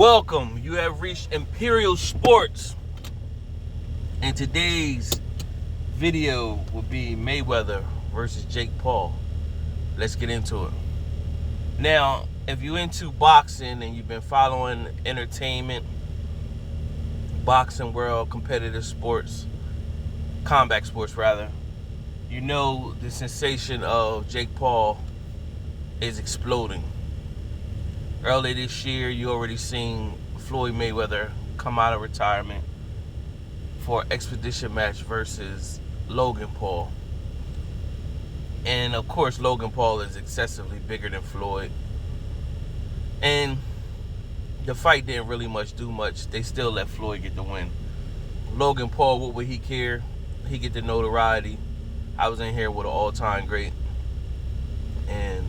Welcome. You have reached Imperial Sports. And today's video will be Mayweather versus Jake Paul. Let's get into it. Now, if you're into boxing and you've been following entertainment, boxing world, competitive sports, combat sports rather, you know the sensation of Jake Paul is exploding. Earlier this year, you already seen Floyd Mayweather come out of retirement for an expedition match versus Logan Paul. And of course, Logan Paul is excessively bigger than Floyd. And the fight didn't really do much. They still let Floyd get the win. Logan Paul, what would he care? He get the notoriety. I was in here with an all-time great. And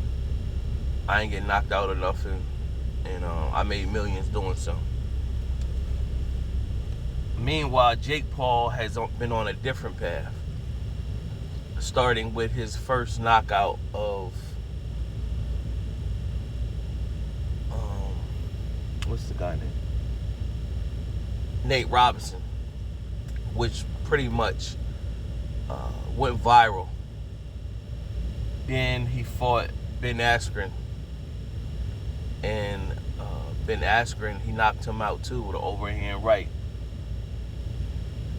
I ain't getting knocked out or nothing. And I made millions doing so. Meanwhile, Jake Paul has been on a different path, starting with his first knockout of what's the guy name? Nate Robinson, which pretty much went viral. Then he fought Ben Askren. And Ben Askren, he knocked him out too with an overhand right.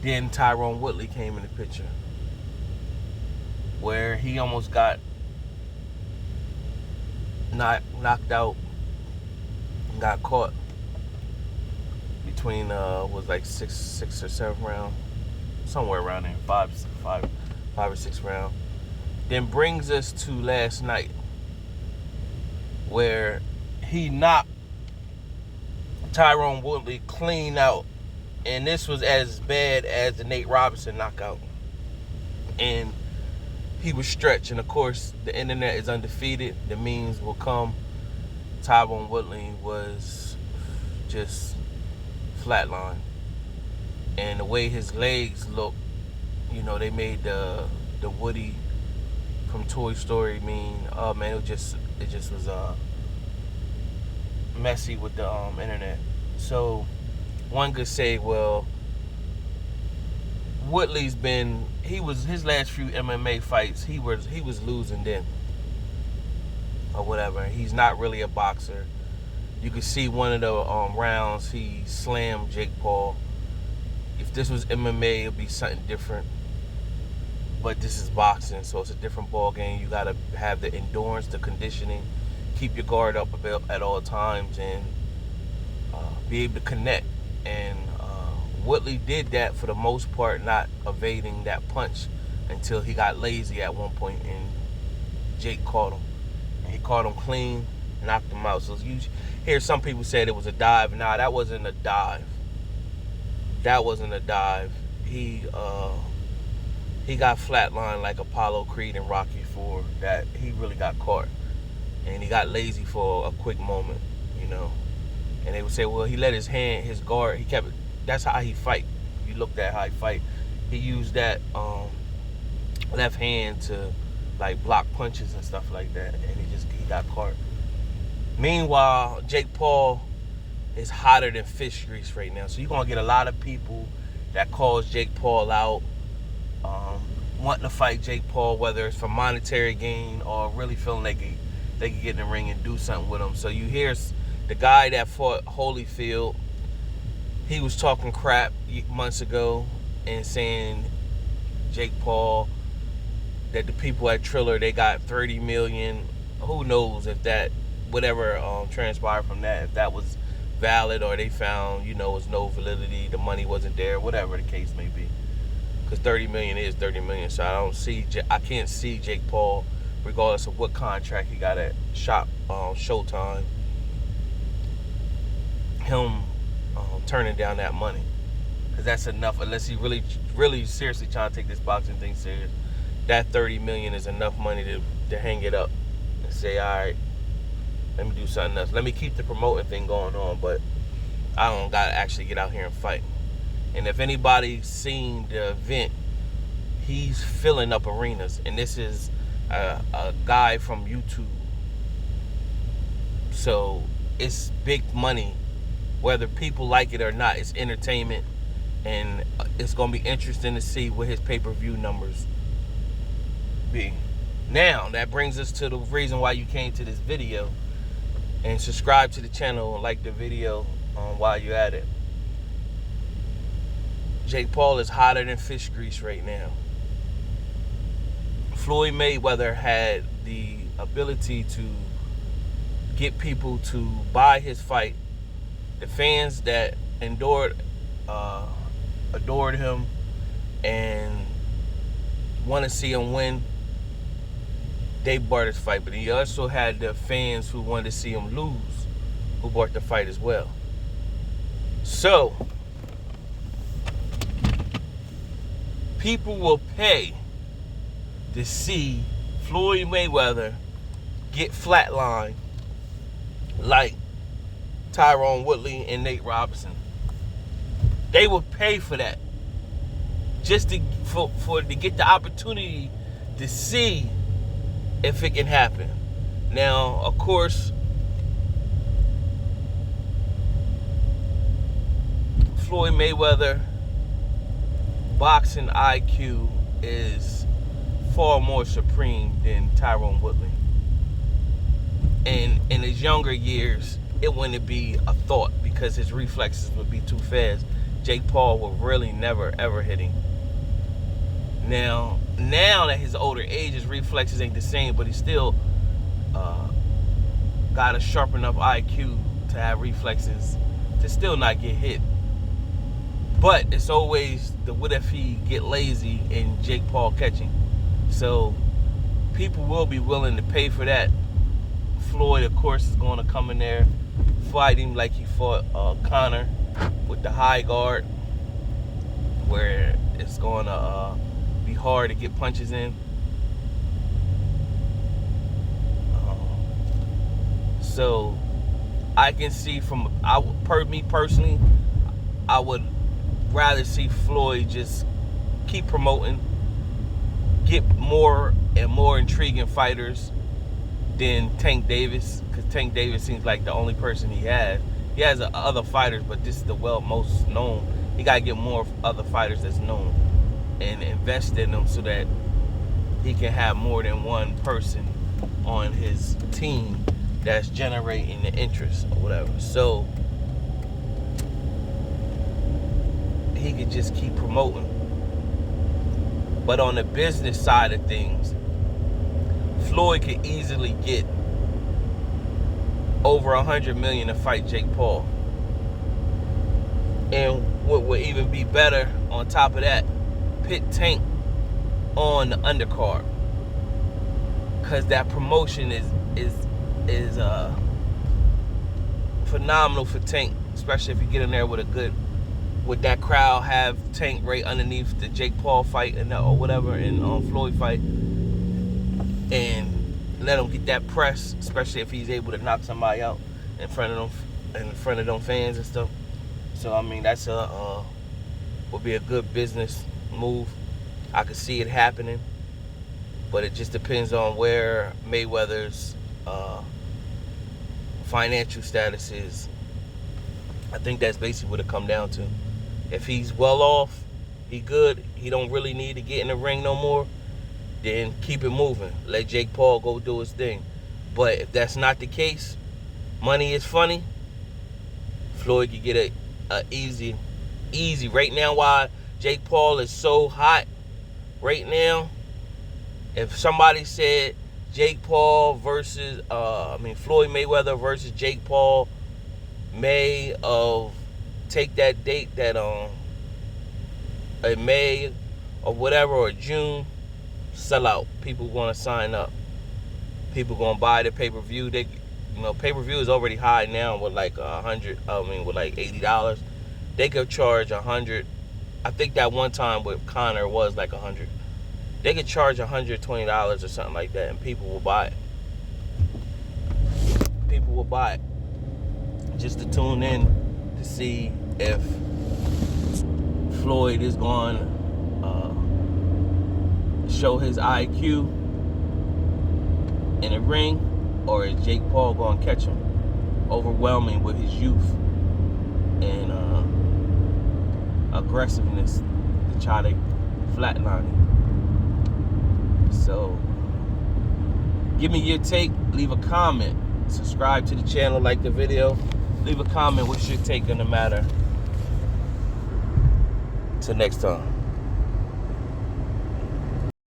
Then Tyron Woodley came in the picture, where he almost got knocked out, got caught between was like six or seven round, somewhere around there, five or six round. Then brings us to last night, where he knocked Tyron Woodley clean out. And this was as bad as the Nate Robinson knockout. And he was stretched. And of course, the internet is undefeated. The memes will come. Tyron Woodley was just flatline. And the way his legs look, you know, they made the Woody from Toy Story mean. Oh man, it just was messy with the internet. So one could say, well, Woodley's been his last few MMA fights, he was losing then or whatever. He's not really a boxer. You could see one of the rounds he slammed Jake Paul. If this was MMA, it'd be something different. But this is boxing, so it's a different ball game. You gotta have the endurance, the conditioning, keep your guard up at all times, and be able to connect. And Woodley did that for the most part, not evading that punch until he got lazy at one point, and Jake caught him. And he caught him clean, knocked him out. So you hear some people say it was a dive. Nah, that wasn't a dive. That wasn't a dive. He got flatlined like Apollo Creed and Rocky IV. That he really got caught. And he got lazy for a quick moment, you know. And they would say, well, he let his guard, he kept it. That's how he fight. You looked at how he fight. He used that left hand to like block punches and stuff like that. And he got caught. Meanwhile, Jake Paul is hotter than fish grease right now. So you're going to get a lot of people that calls Jake Paul out, wanting to fight Jake Paul, whether it's for monetary gain or really feeling they could get in the ring and do something with him. So you hear the guy that fought Holyfield, he was talking crap months ago and saying Jake Paul, that the people at Triller, they got 30 million. Who knows if that, whatever transpired from that, if that was valid or they found, you know, was no validity, the money wasn't there, whatever the case may be. Because 30 million is 30 million. So I can't see Jake Paul, regardless of what contract he got at Showtime, him turning down that money. Because that's enough, unless he really seriously trying to take this boxing thing serious. That 30 million is enough money to hang it up and say, all right, let me do something else. Let me keep the promoting thing going on, but I don't got to actually get out here and fight. And if anybody's seen the event, he's filling up arenas. And this is a guy from YouTube. So it's big money whether people like it or not. It's entertainment, and it's going to be interesting to see what his pay-per-view numbers be. Now, that brings us to the reason why you came to this video, and subscribe to the channel and like the video while you're at it. Jake Paul is hotter than fish grease right now. Floyd Mayweather had the ability to get people to buy his fight. The fans that adored him and want to see him win, they bought his fight. But he also had the fans who wanted to see him lose, who bought the fight as well. So, people will pay to see Floyd Mayweather get flatlined like Tyron Woodley and Nate Robinson. They will pay for that, just to get the opportunity to see if it can happen. Now, of course, Floyd Mayweather boxing IQ is far more supreme than Tyron Woodley. And in his younger years, it wouldn't be a thought because his reflexes would be too fast. Jake Paul would really never ever hit him. Now that his older age, his reflexes ain't the same, but he still got a sharp enough IQ to have reflexes to still not get hit. But it's always the what if he get lazy and Jake Paul catching. So people will be willing to pay for that. Floyd, of course, is going to come in there, fight him like he fought Conor with the high guard, where it's going to be hard to get punches in. So I can see me personally, I would rather see Floyd just keep promoting, get more and more intriguing fighters than Tank Davis, because Tank Davis seems like the only person he has. He has other fighters, but this is the most known. He got to get more other fighters that's known and invest in them so that he can have more than one person on his team that's generating the interest or whatever. So he could just keep promoting. But on the business side of things, Floyd could easily get over $100 million to fight Jake Paul. And what would even be better on top of that, pit Tank on the undercard, because that promotion is phenomenal for Tank, especially if you get in there with that crowd, have Tank right underneath the Jake Paul fight or whatever, and Floyd fight, and let him get that press, especially if he's able to knock somebody out in front of them fans and stuff. So I mean, that's would be a good business move. I could see it happening, but it just depends on where Mayweather's financial status is. I think that's basically what it come down to. If he's well off, he good, he don't really need to get in the ring no more, then keep it moving. Let Jake Paul go do his thing. But if that's not the case, money is funny, Floyd could get a easy. Right now, while Jake Paul is so hot right now, if somebody said Jake Paul versus, Floyd Mayweather versus Jake Paul, May of, take that date that in May or whatever, or June, sell out. People want to sign up. People gonna buy the pay-per-view. Pay-per-view is already high now with like with like $80. They could charge $100. I think that one time with Conor was like $100. They could charge $120 or something like that, and people will buy it. People will buy it just to tune in to see if Floyd is going to show his IQ in the ring, or is Jake Paul going to catch him, overwhelming with his youth. aggressiveness to try to flatline him. So, give me your take. Leave a comment. Subscribe to the channel. Like the video. Leave a comment. What's your take on the matter? Till next time.